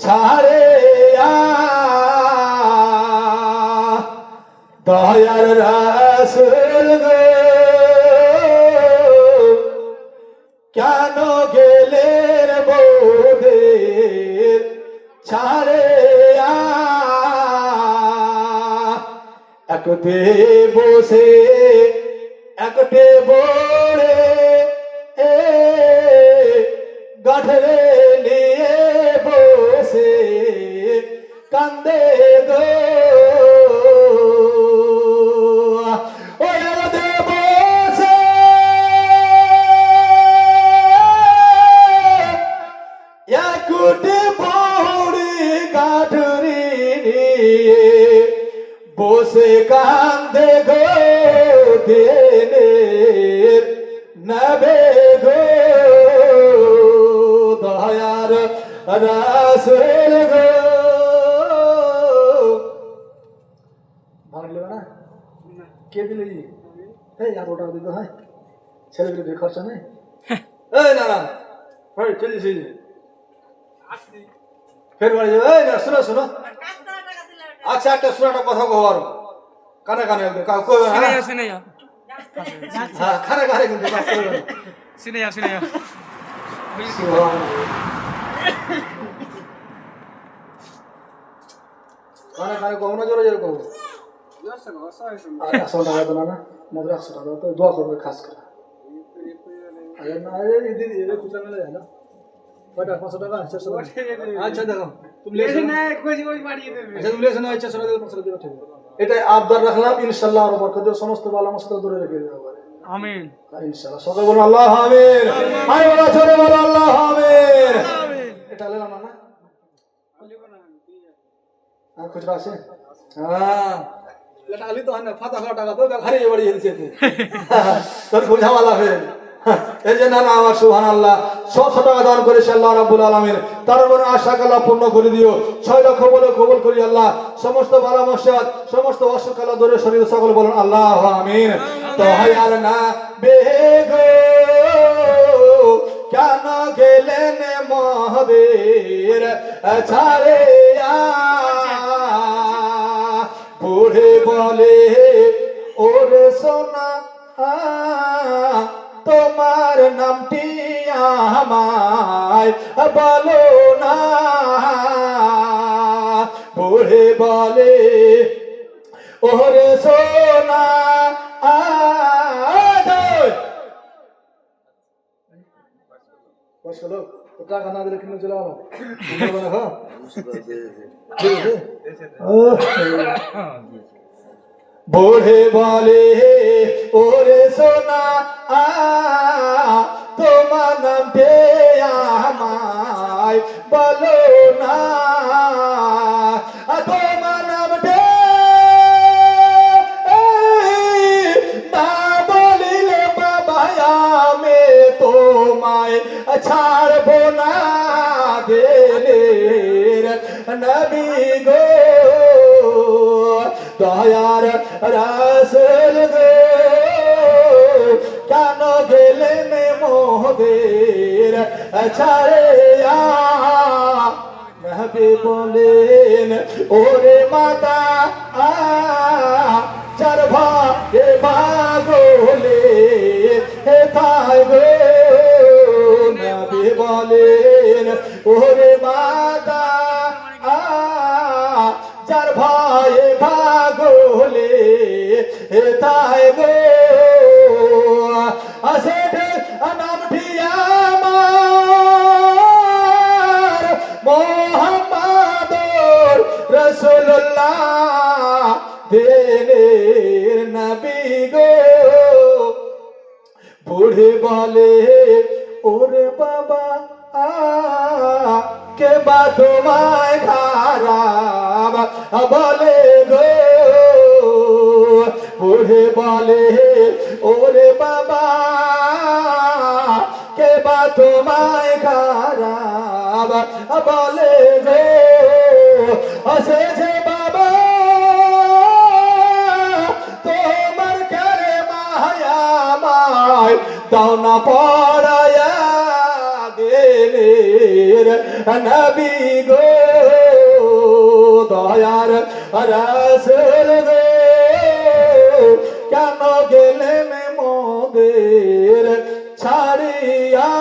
ছাড়ে দয়ার রাসূল গো কেন গেলেন মোদের ছাড়ে একটে বসে একটে বড়ে গাঠরে নিয়ে বসে কান্দে গো বসে কান্দে গো দিনের নবে গো দয়ার রাসূল গো ভাঙলে না কে দিলে এই আর ওটা দিতে হয় ছেলেগুলো খরচা নেই এই না না ভাই চলিস ফের বাড়ি যাবে এই না শোনো শোনো আচ্ছা একটা শোনাটা কথা কবার কানে কানে শুনে যাও হ্যাঁ কানে কানে কিন্তু শুনে যাও কানে কানে কম না জোরে জোরে কম 100 টাকা তো না মাত্র 100 টাকা তো দোয়া করবে খাস করে আরে না আরে দিদি এর কুচা মেলে যায় না কয়টা 500 টাকা 400 টাকা আচ্ছা দেখো তুমি লেছো না কই বাড়িয়ে দেবে আচ্ছা তুমি লেছো না 400 টাকা 500 টাকা ঠিক এটা আবদার রাখলাম ইনশাআল্লাহ আর বরকত সমস্ত ভালো মস্ত দূরে রেখে দেব আমিন ইনশাআল্লাহ সবাই বলুন আল্লাহ আমিন আই বলা চলে বলো আল্লাহ আমিন এটা লেলাম না আর খুচরা আছে হ্যাঁ এটা আলি তো না ফাটা ফাটা টাকা তো ঘরে বাড়ি এসেছে তোর বুঝাওয়ালা হবে এই যে না না আমার সুবহানাল্লাহ 100 টাকা দান করেছে আল্লাহ রাব্বুল আলামিন তার মনে আশা আল্লাহ পূর্ণ করে দিও 6 লক্ষ বলে কবুল করি আল্লাহ সমস্ত ভালো মশাদ সমস্ত অসুখ আল্লাহ দূরে শরীর সকল বলুন আল্লাহ আমিন তো হায়ার না বেগো কেন গেলেন মহাবীর ছাড়ে বুড়ে বলে ওরে সোনা তোমার নামটি আমায় বলো না বুড়ে বলে ওরে সোনা টাকা না দিলে কিনে চলে আলো বুড়ে বলে ওরে সোনা তোমার নামে আমায় বলো না তোমার নামে না বলিলে বাবা আমি তোমায় ছাড়বো না দিলের নবী গো দয়ার রাসূল গো কেন গেলেন মোদের ছাড়ে নবী বলেন ওরে মাতা চার ভাগে ভাগলে হেথায় গো নবী বলেন ওরে মাতা চার ভাই ভাগলে হেথায় গো আসেট নামটি আমার মুহাম্মাদুর রাসূলুল্লাহ দিনের নবী গো বুড়ে বলে ওরে বাবা কে বা তোমায় খারাপ বলে গো বুড়ে বলে ওরে বাবা কে বা তোমায় খারাপ বলে গো আসে যে বাবা তোমার কারে মায়া মায় দাও না পড়ায়া গেলে মোদের নবী গো দয়ার রাসূল গো কেন গেলেন মোদের ছাড়িয়া